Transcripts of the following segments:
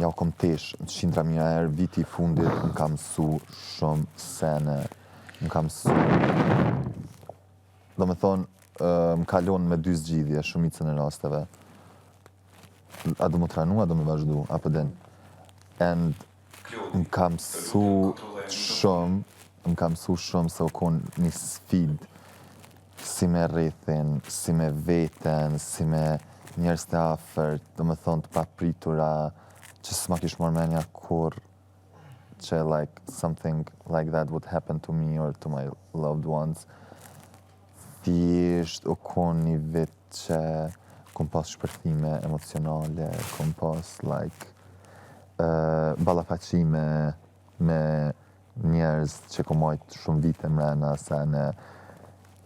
ja kom tesh, qindra mija herë, viti I fundit më ka mësu shumë sene, më ka mësu... Do me thonë, më kalon me 2 zgjidhje, shumicën e rasteve. A do më tranu, a do me vazhdu, apo den. And më ka mësu shumë se u konë një sfid, si me rrethin, si me veten, si me njerëz të afërt, do me thonë të papritura, që s'ma kish marrë menja kur që like something like that would happen to me or to my loved ones. Thjesht u konë një vit që kom pas shpërthime emocionale, kom pas like ballafaqime me njerëz që kom majt shumë vite mrena sene.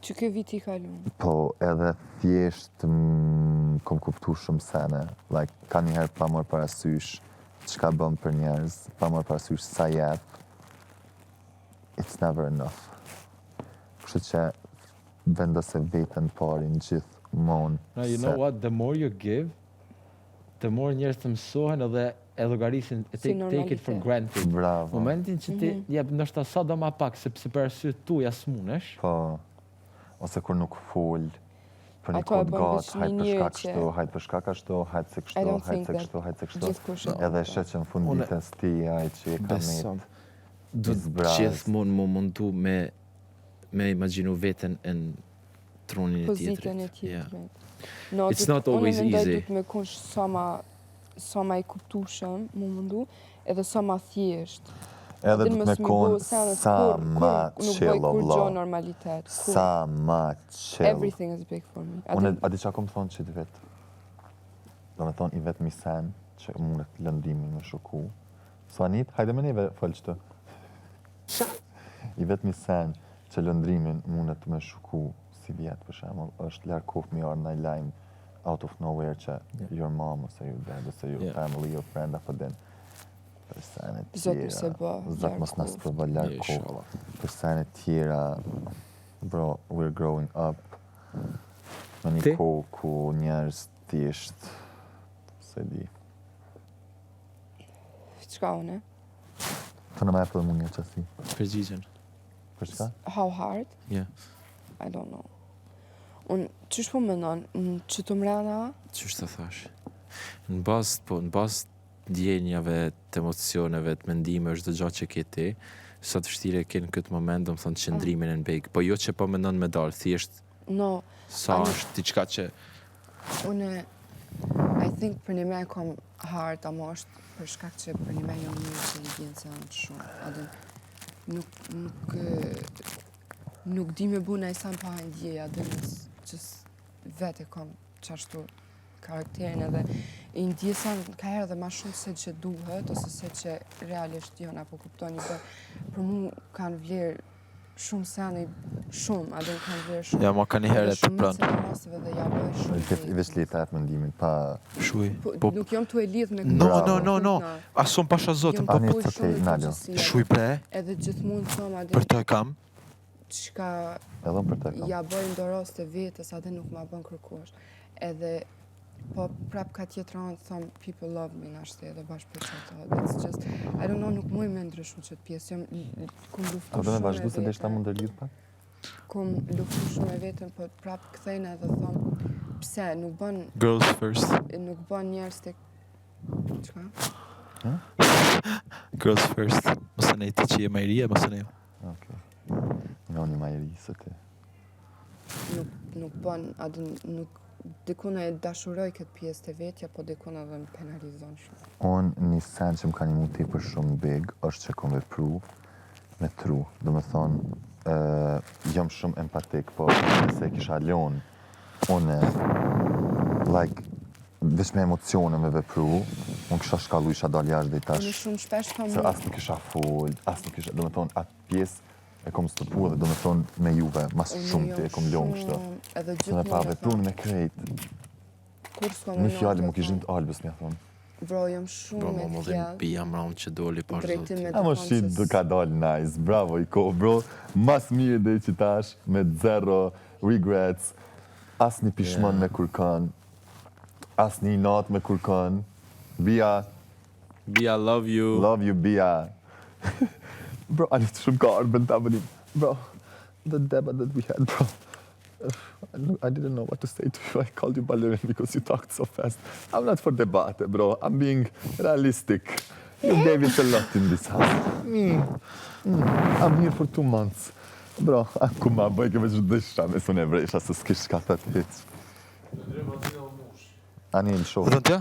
Që ke viti kalu? Po, edhe thjesht kom kuptu shumë sene. Like, ka njëherë pa marrë parasysh çka bëm për njerëz, pa marrë parasysh sa jep. It's never enough. Kështu që vendose veten parin gjithmonë. No, you know what? The more you give, the more njerëz të mësohen edhe e llogarisin, take it for granted. Bravo. Momentin që ti jep ndoshta sa do ma pak, sepse për arsye tuaja smunesh. Po, ose kur nuk fol, për një kod gat, hajt për shkak kështu, hajt për shkak ashtu, hajt se kështu, hajt se kështu. Edhe shet që në fund ditës ti ai që e ka met. Do gjithmonë më mundu me imagjinu veten në tronin e tjetrit. Pozitën e tjetrit. It's not always easy. Unë mendoj me kush sa ma I kuptueshëm, më mundu, edhe sa ma thjesht. Edhe du të me konë sa ma chill o vla. Sa ma chill. Everything is big for me. Unë a di qa kom thonë që të vetë. Do me thonë I vetë mi sen që mundet lëndimi me shoku. So Anit, hajde me neve fëllë qëtë. I vetë mi sen që lëndrimin mundet me shoku si vjetë për shemull. është lërë kof mi arë në lajmë out of nowhere që your mom ose your dad ose your family, your friend apo din. Për sene tjera, Zot mos nas përba larë kohë. Për sene tjera, bro, we're growing up. Në një kohë ku njerëz thjesht, se di. Qka une? Të në me e për mund një qësi. Përgjigjen. Për shka? How hard? Yeah. I don't know. Unë, qysh po menon, që të mrena? Qysh të thash? Në bazë ndjenjave, të emocioneve, të mendime, është dhe gjatë që ke ti, sa të vështirë ke në këtë moment, do më thonë qëndrimin e në bejk. Po jo që po mendon me dalë, thjesht sa është diçka që... Une, I think për një me kom hard, ama është për shkak që për një me jo mirë që I bjenë se në shumë. Adin, nuk di me bu në I sam pa ndjeja, adin, që vete kom qashtu karakterin edhe I ndjesan ka herë dhe ma shumë se që duhet ose se që realisht jona po kuptoni për mu kanë vlerë shumë sene shumë, adin kanë vlerë shumë. Ja, ma ka një herë të pranë. Shumicën e rasteve dhe ja bëj shumë. I veç lidh atë mendimin, pa... Shuj. Nuk jom të e lidh me No. Asom pasha zotën. Shuj pre. Edhe gjithmonë thom adin... Për të kam. Qka... Edhe për të kam. Ja bëjnë doros të vetës, adin nuk ma bën kërkosh. Edhe... Po prap ka tjetëran të thom people love me nashtë edhe bashkë për qëto. It's just, I don't know, nuk muj me ndryshu qëtë pjesë. Kum luftu shumë e vetën. A do me vazhdu se deshta mund dërgjit pak? Kum luftu shumë e vetën, po prap këthejnë edhe thom, pse, nuk bën... Girls first. Nuk bën njerës të... Qka? Girls first. Mëse ne ti që je majria, mëse ne jo. Okej. Nga unë i majri, se ti. Nuk bën, adin, nuk... Dikuna e dashuroj këtë pjesë të vetja, po dikuna dhe më penalizon shumë. Unë një sen që më ka një mund t'i për shumë big, është që kom vepru me tru. Do me thonë, jam shumë empatik, po nëse kisha lon, unë, like, veç me emocione me vepru, unë kisha shkallu, isha dal jashtë dhe i tash. Unë shumë shpesh kam... Se asë nuk isha full, asë nuk isha, do me thonë, atë pjesë, e kom stëpu dhe do me thonë me juve, mas shumë ti e kom ljonë kështë. Se me pa veprun me krejt. Një fjallë mu kishën të albës, mja thonë. Bro, jam shumë me Bro, fjallë. Pija mraun që doli par zotë. A më shqit dhe ka dalë nice, bravo i ko, bro. Mas mirë dhe i qitash, me 0 regrets, as një pishmon me kurkan, as një natë me kurkan, bia Bia, love you. Love you, Bia. Bro, I need to go urban tabelim. Bro, the debate that we had, bro. I didn't know what to say to you. I called you ballerina because you talked so fast. I'm not for debate, bro. I'm being realistic. You gave it a lot in this house. Me. I'm here for 2 months. Bro, aku ma bëj ke veç dësha me së nevresha se s'kish ka të hiç. Ani në shoh. Vëdhën tja?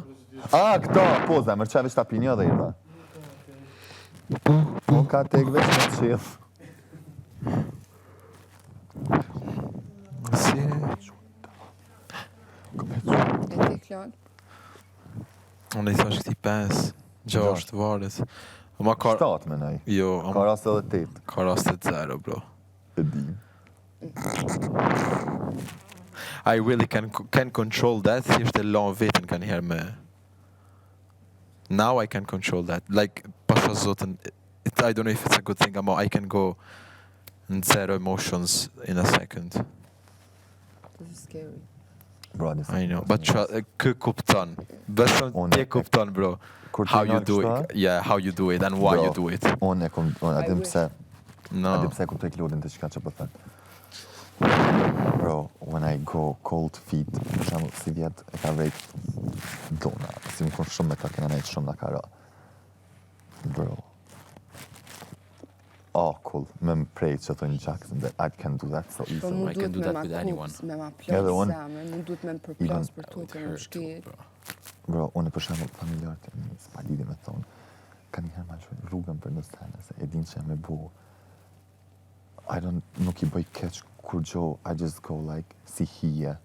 Këto, po zemër, që veç ta pinjo dhe i dha. Po ka tek veç në qilë. Si? E ti Klon? Unë i thash këti 5, 6 varet. Ma ka... 7 me nej. Jo, Ka rast edhe 8. ka rastet 0, bro. E di. I really can control that. Thjesht e lan veten kanë herë me... Now I can control that. Like, pasha zotën, I don't know if it's a good thing, ama I can go in 0 emotions in a second. This is scary. Bro, this I know, but kë kupton. Besëm Unë ti e- kupton, bro. Kur How ti you nga do kështu, it. Yeah, how you do it and why Bro. you do it. Unë e kom, a I dim wish. pse, No. a dim pse e kuptoj Klodin të çka që po thënë. Bro, when I go cold feet, për shembull, si vjet e ka vrejt dona, si më kon shumë me ka kena nejt shumë na ka ra. Bro. Cool. Me më prej që të një Jackson, that I can do that so Po easily. mu I can duhet do me that ma with anyone. kups, me ma Edhe plot unë. zemër, mu duhet me më Even- përplas për That tu would të më hurt too, shkit. bro. Bro, unë për shembull familjarët e mi, s'pa lidhje me thonë, ka një herë ma shoj rrugën për në sene, se e din që jam e bu. Nuk I bëj keq kur gjo, I just go like, si hije.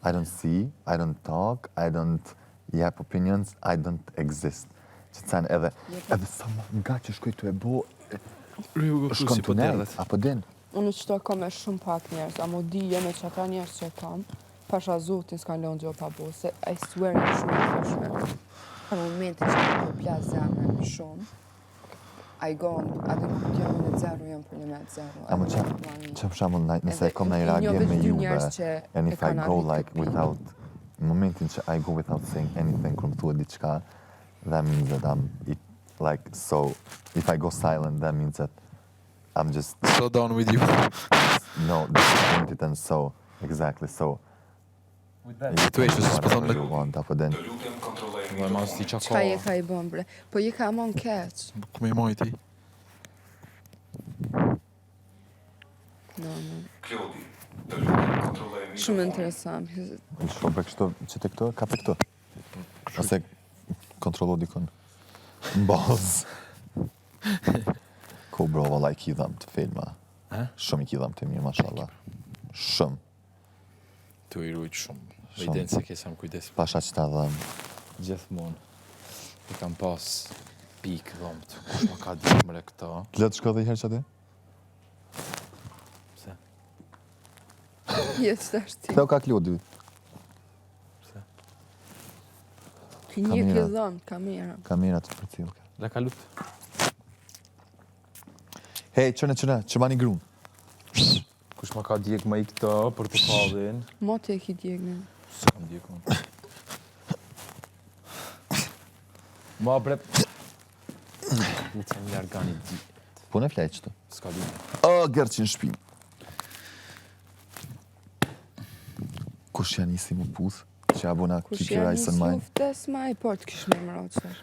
I don't see, I don't talk, I don't jep opinions, I don't exist. Që të sen edhe sa nga që shkoj të e bu, shkon të nejt, apo din. Unë qëto kam me shumë pak njerës, a mo dije me që ata njerës që kam, pasha zotin s'kan lënë gjo pa bo, se I swear në shumë e thëshme. Për momentin që më përplas zemër shumë, I go on, atë nuk jam në 0, jam për 1.0. Amo që për shembull, nëse e kom në i radje me juve, and if I go like without, në momentin që I go without saying anything, kur më thua diçka, that means that so, if I go silent, that means that I'm just, So down with you. no, disappointed and so, exactly, so, Situation s'po thonë me... you want, apo din. Dhe ma s'ti qa Qka je ka I bën bre? Po je ka mon keq. Ku me I majti? No. Shumë interesant. Shko për kështu, që të këto, ka për këto. Ose kontrolo dikon. Në bazë. Ko bro, valla I kidham të filma. Shumë I kidham të mirë, mashallah. Shumë. Tu I rujt shumë. Dhe I Shumë. denë se kesam kujdes. Pasha që ta dhëm. Gjithmonë. I kam pas pikë dhomët. Kush ma ka ditë mëre këta. Të letë shko dhe I herë që ati? Pse? Jes të ashti. Theo ka Klodi. Ky një Kamera. ke dhënë, kamera. Kamera të për cilë. Dhe ka lutë. Hej, qëne, që ma një grunë. Kush ma ka djek ma I këta, portokallin. Moti e ki djegën. S'kam djekun. Ma bre... Në të më largani di. Po në flejtë qëto. S'ka di. Gërë që në shpinë. Kush janë isi më pusë? Që abona Kush keep your janë eyes on një mine. suftes ma I port kish me më ratë qërë.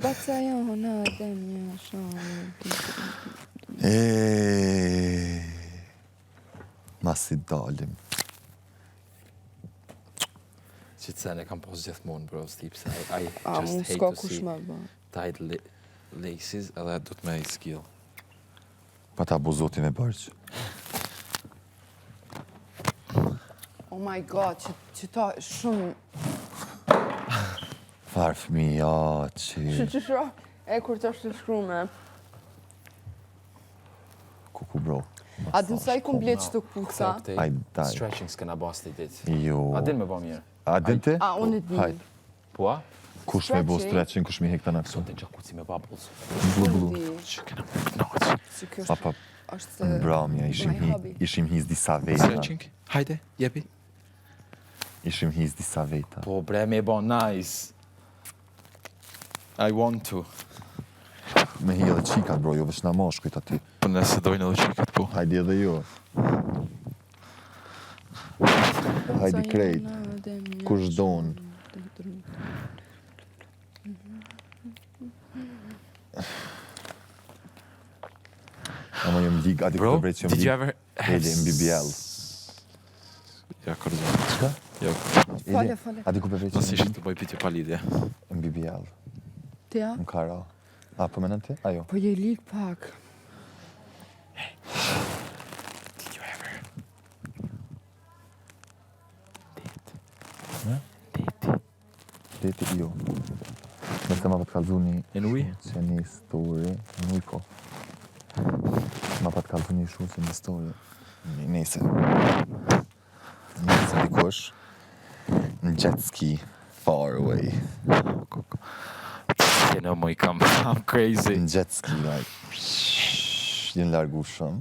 Baca jo, na dhe një shumë. Ma si dalim. Që të sen e kam pas gjithmonë, bro, Steve, se I A, just mu hate s'ka to kush see me bë. tight laces, edhe du të me I skill. Pa ta buzotin e bërgjë. Oh my god, që ta shumë... Farë fëmi, ja, që... Që shra, e kur të është të shkru me. Kuku, bro. A din sa I kum bleq të kuksa? Ai, daj. Stretching s'kena basti dit. Jo. A din me ba mirë. A din ti? A, unë e di. Hajt. Po a? Kush me bo stretching, kush me hek të në këso. Sot e gjakuci me babulls. Blu, Unë blu. di. Që kena më knaqë. Si kjo Pa, pa, është... bramja, my hobby. ishim hiz disa veta. Stretching? Hajde, jepi. Ishim hiz disa veta. Po bre me ba nice. I want to. Me hi edhe qikat, bro, jo veç na moshkujt aty. Po nëse dojnë edhe qikat, po. Hajdi edhe ju. Hajdi krejt. Kush don. Ama jem lig, ati Bro, këtë që did you ever... Eli, MBBL. Ja, kërëzën. Qka? Jo, Fale, fale. Ati ku përveç mos ishte të bëj pyetje pa lidhje. MBBL. Ti ja? Në kara. A, po menon ti? Ajo. Po je lig pak. Did you ever... Deti jo. Nëse ma pat kalzu një... In uj? Që një story. Në uj po. Ma pat kalzu një shumë që një story. Nese. Nese dikush. Në jet ski. Far away. You know, I'm crazy. Në jet ski, like. Jenë largu shumë.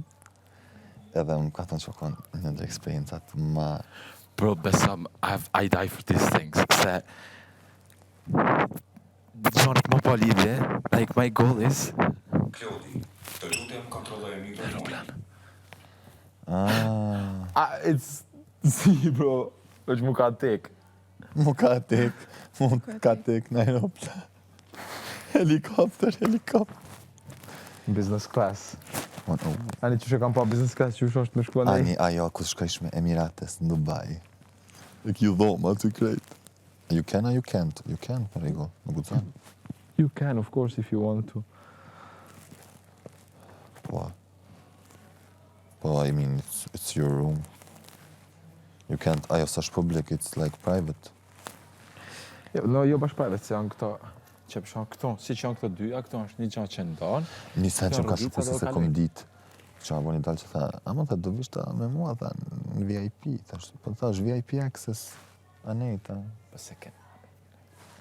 Edhe më ka thënë që konë një ndër eksperiencat ma... Bro, besam, I die for these things. Se... Gjonik më pa lidhje. Like, my goal is... Klodi, të lutem kontrolloj mikrofonin. It's... Si, bro. Është mu ka tek. Mu ka tek në aeroplan. Helikopter. Business class. Oh. Ani që kam pa business class që është me shkua nej? Ajo, ku shkojsh me Emirates në Dubai. E ki dhoma aty krejt. You can, you can't. You can, për ego. Në gudzan. You can, of course, if you want to. Po, I mean, it's your room. You can't, ajo s'ash public, it's like private. Jo bash private, se janë këto, që përshan këto, si që janë këto dyja, këto është një gjatë që ndonë. Një sen që më ka rrugica shku do se kom dit. Që abo një dalë që tha, ama tha, do vishta me mua, tha, në VIP. Po tha, është VIP access, Aneta. Po se ke.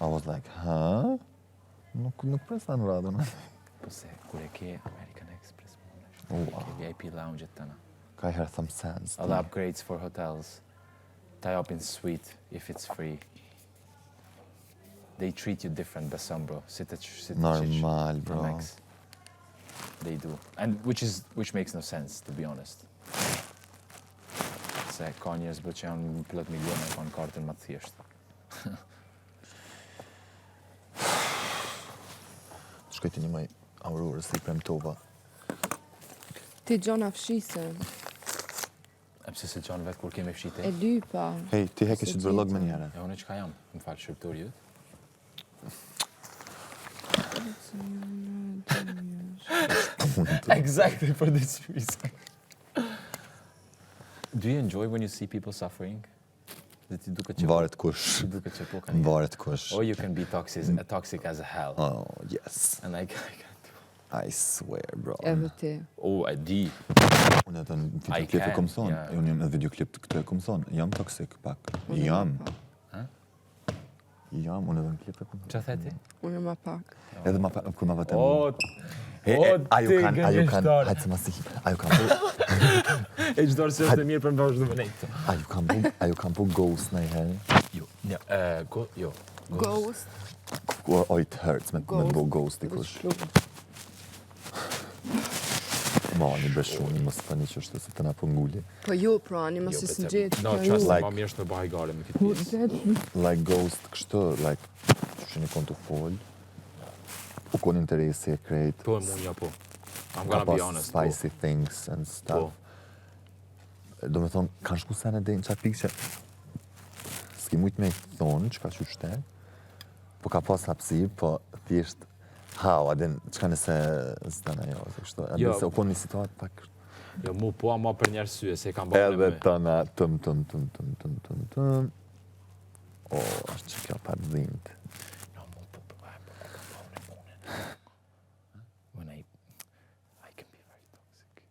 I was like, ha? Nuk presa në radën. Po se, kur e ke American Express, Wow. ke VIP lounge të tëna. Ka i herë thëmë sense. Edhe upgrades for hotels. Tie up in suite, if it's free. They treat you different, besëm, bro. Si të qish. Normal, bro. Amex. They do. And which makes no sense, to be honest. Se ka njerëz bro që janë plot miliona e kanë kartën më të thjeshtë. Shkojti një maj aurorës të i premtova. Ti gjona fshise. E pse se qanë vetë kur kemi fshite? E lypa. Hej, ti heke Se që të vlog me gjithë. njëre. E unë çka jam? Më falë shqiptur ju? Exactly for this reason. Do you enjoy when you see people suffering? Dhe ti duket që Varet kush. ti duket që po kanë. Varet kush. Or you can be toxic as hell. Oh, yes. And I can't do. I swear, bro. Edhe ti. Oh, I di. Unë edhe në I videoklip e can, kom thonë. yeah. Unë jam në videoklip të këtë e kom thonë. Jam toksik pak. Jam. Jam, unë edhe në klip e kom thonë. Çfarë the ti? Unë ma pak. Edhe ma pa, kur ma vëtem. O, ajo ti kanë, gënjeshtar. hajtë se ma si, ajo kanë po, E çdo se është e mirë për vazhdim me këtë. ajo kanë po ghost në i herë. Jo. Jo. Ghost. Oh, it hurts me të bo ghost Edhe dikush. shkrup. Ma, një beshuni, mos të një që është se të na po ngulli. Po ju, pra, një mos i së gjithë. No, po trust ju. me, ma mirë është me bëhaj gare me këtë pjesë. Like ghost kështë, like, që një kon të fol, u kon interesi e krejt, Po e munja po. I'm ka gonna be pas honest. Po. spicy things and stuff. Do me thonë, kanë shku sene dhe në qatë pikë që s'ki mujt me i thonë që ka që shte, po ka pas hapsir, po thjesht how, adin, qka nëse zdana jo, kështu, adin Jo. se u kon një situatë pak, Jo, mu po ama për një arsye se e kam bërë edhe me. tëna, tëm. O, është që kjo pa dhimt. Jo, mu po e kam bërë me punën. When I can be very toxic.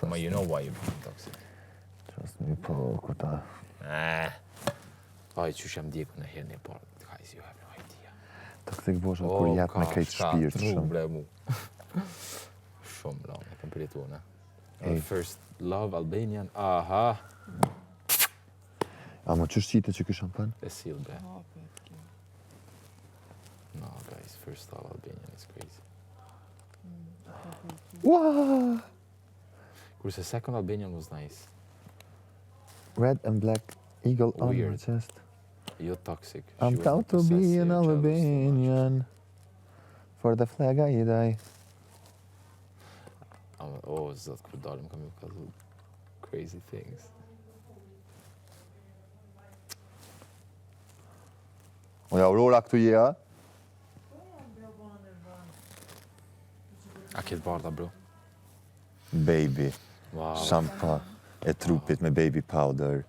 Ma you know why you're being toxic. Trust me, po, këta, Aj, qysh jam djeku në herë një parë. Guys, you have no idea. toksik bosha kur jep me krejt shpirt shumë. bre mu. Shumë long, e kam përjetuar, ne. Ej. First love, Albanian, aha. A më që shqite që ky shampan? E sill be. Hapet kjo. No, guys, first all Albanian is crazy. Wow! Kurse second Albanian was nice. Red and black eagle on my Weird. chest. Jo toxic. I'm She was proud not to be possessive, an jealous too much. Albanian. For the flag I die. Zot, kur dalim kam ju kallu crazy things. Oja, Aurora këtu je, a? A ketë bardha, bro? Baby. Wow. Shampa e trupit me baby powder.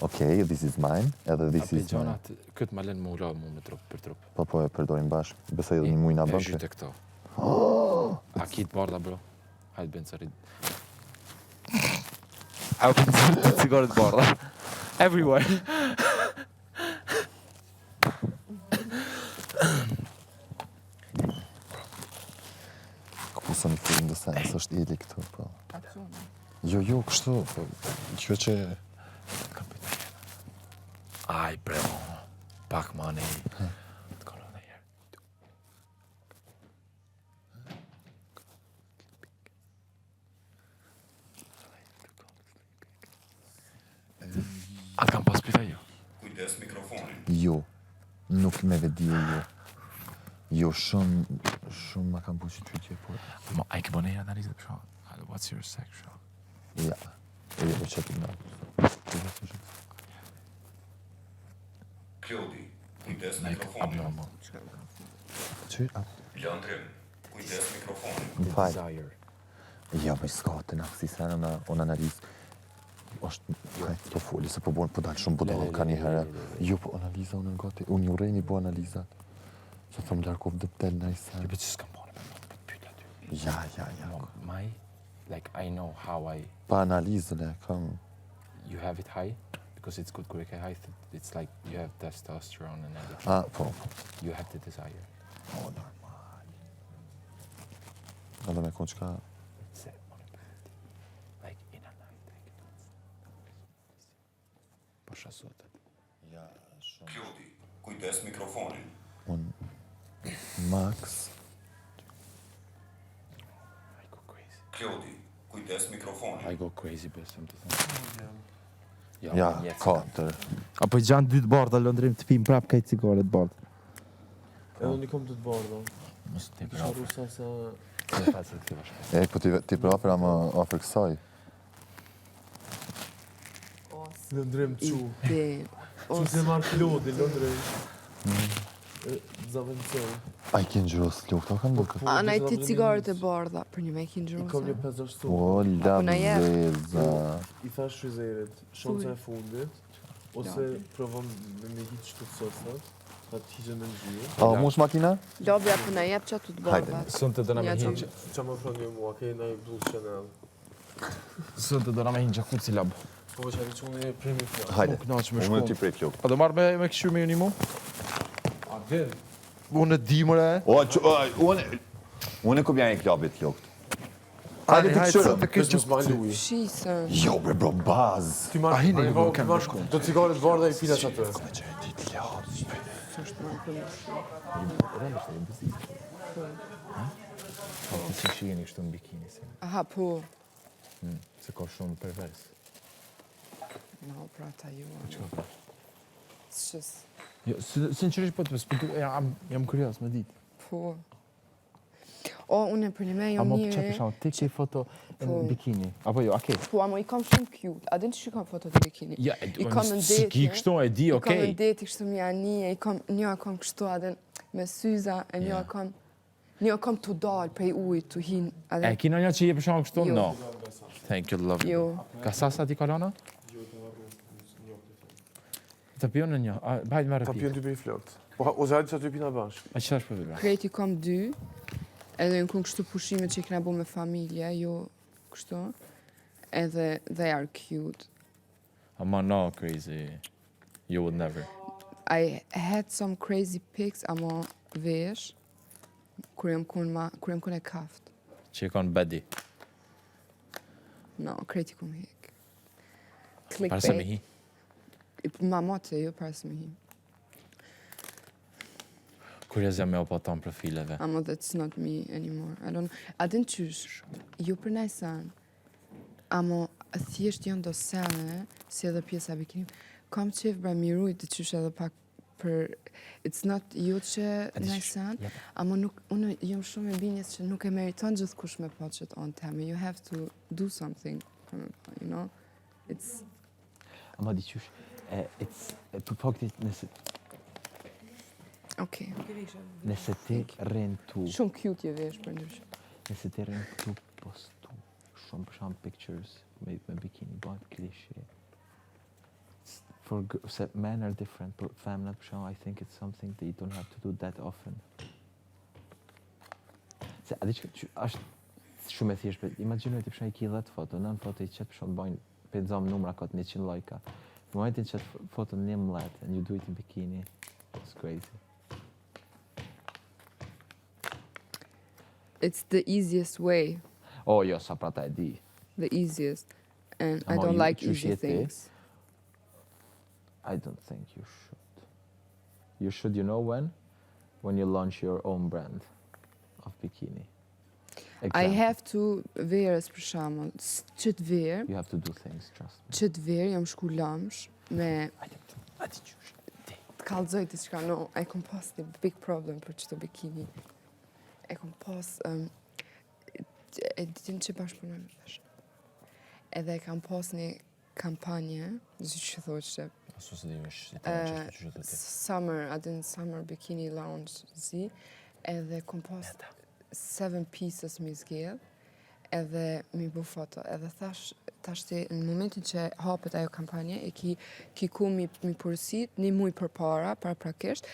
Okay, this is mine. Edhe this A is mine. gjonat, këtë ma len mu ula mu me trup për trup. Po e përdorim bashkë. Besoj edhe një muj na E bën. zhyte këto. A ketë bardha, bro? Hajtë bënë sërit. A u bënë cigaret bardha. Everywhere. Ku sa një film dhe sens, është ili këtu, po. Aksona. Jo, kështu, po. Kjo që... Aj, bro. Pak money. Të kono në herë. A kam pas pita jo? Kujdes mikrofonin. Jo. Nuk me vedije jo. Jo, shumë ma kam pushit pyetje, po. Ma, a i ke bëne një analizë për shumë? What's your sexual? Ja. E jo, qëpim na. Klodi, kujdes Like, mikrofonin. abnormal. Që? Lëndrim, kujdes mikrofonin. Më fal. Desire. Ja, më s'ka të na, si sa në analizë. është, hajtë të foli, se po bojnë, po dalë shumë budallë ka një herë. Jo, po analiza unë në gati, unë një urejni po analizat. Se thëmë Larkov dhe pëtel në i Jo, sen. bet që s'kam bërë me më të pyta ty. Ja. My, like, I know how Pa analizën e kam... you have it high, because it's good kurike high, it's like you have testosterone and everything. A, po. You have the desire. O, normal. Edhe me konë qka... Se, like, in a night, I can... Po shasotet. Ja, shumë. Klodi, kujdes mikrofonin. Unë... Max... I go crazy. Klodi, kujdes mikrofonin. I go crazy, besëm të thëmë. Ja, 4. Apo i gjanë 2 bardha lëndrim të pim prap kaj cigaret bardha. Edhe unë i kom të bardha. Mos të Kisha rusa sa... Në falë se të bashkë. E, po ti për opera më ofër kësaj. Lëndrim që. Ide. Që se marrë Klodi, lëndrim. Zavendësoj. A i kënë gjërës lukta, kam duke. A na i ti cigaret e bardha, për një me i I kom një kinxhrusa. 5 O, la na jep. veza. I thash shryzerit, shonca e fundit, ose provon me hitë shtu të sosat, ta të hiqen në gjyë. A, mush makina? Lobja për na jep që të Hajde. bardhat. Sënë të dëna me Ja, hinë, Qa më thënë një mua, ke na i Blue Chanel. sënë të dëna me hinë gjakuci lab. Po që një që unë e premi fjallë. Hajde. Nuk knaq me Unë ti shkon. prej flok. A do marrë me këshu me ju një mu? A din? Unë e di mëre. Unë e ku bjani klabit flok. Hajde ti këshurë. të Kështë kështë mos ma luj. Shisën. Jo, bre, bro, bazë. Ti marrë, A hini një mu kemë me shkon. do cigaret bardha i pilas atë. S'është më për Po të që shiheni kështu në bikini si. Aha, po. Se ka shumë pervers. No, pra ta ju. S'është. Jo, sinqerisht po të spëtu, jam kurios me ditë. Po. O, unë për një me A jo mo një... që pisha, ti ke foto në Po. bikini. Apo jo, okay. Po, amo i kam shumë cute. A din që shikam fotot e bikini? Ja, I kam në si deti. ki kështu e di, I kam në okay. deti kështu mjani, një kam kështu adin me syza, e një kam... Një kam të dalë prej ujë, të hinë. E kina një që je për shumë kështu? Jo. No. Thank you, love you. Jo. Ka sasa ti kalona? Të pion në një, bajt me Ta rëpik. pion 2 prej flokët. Ose hajtë që aty pina bashkë. A që është për vibra? Kreti kam 2, edhe në kënë kështu pushimet që i këna bo me familje, jo kështu, edhe they are cute. Ama no, crazy. You would never. I had some crazy pics, ama vesh, kur jem kun e kaft. Që i konë bedi. No, kreti kum hek. Parë se me Clickbait. hi. Mamate, jo para se me hi. Kurioz jam me o po ton profileve. Amo that's not me anymore. I don't. A din qysh, ju për najsan, amo thjesht janë do sene, si edhe pjesa e bikinim. Kam qef bra mirujt të qysh edhe pak për... It's not ju që najsan, amo nuk, unë jam shumë e binjes që nuk e meriton gjithkush me po që të on teme. You have to do something, you know? It's... Ama diqysh, për faktit Okay. nëse ti rrin tu, Shumë cute je vesh për ndryshë. nëse ti rrin tu postu shumë për shumë pictures me bikini, bëhet klishe. Se men are different, për femnat për shumë, I think it's something that you don't have to do that often. Se, a di që është shumë e thjesht, bet imaginoj të përshaj ki 10 foto, 9 foto i qëtë për shumë bojnë, penzom numra këtë 100 lajka. Në momentin që të foto 11 and you do it in bikini, it's crazy. It's the easiest way. Oh, jo, sa pra ta e di. The easiest. And I Ama don't ju- like ju easy shjeti? things. I don't think you should. You should, you know when? When you launch your own brand of bikini. I Example. have to verës për shembull, që të verë, You have to do things, trust me. që të verë jam shku lamsh me A di qysh. të kallëzoj diçka, no, I kom pas një big problem për çdo bikini. E kom pas e din që bashkëpunojmë tash. Edhe kam pas një kampanje, që thoshte Asu se di është summer, summer bikini lounge zi, edhe kom pas 7 pieces mi zgjedh, edhe mi bu foto, edhe tash në momentin që hapet ajo kampanje, e ki ku mi përësit, një muj për para prakisht,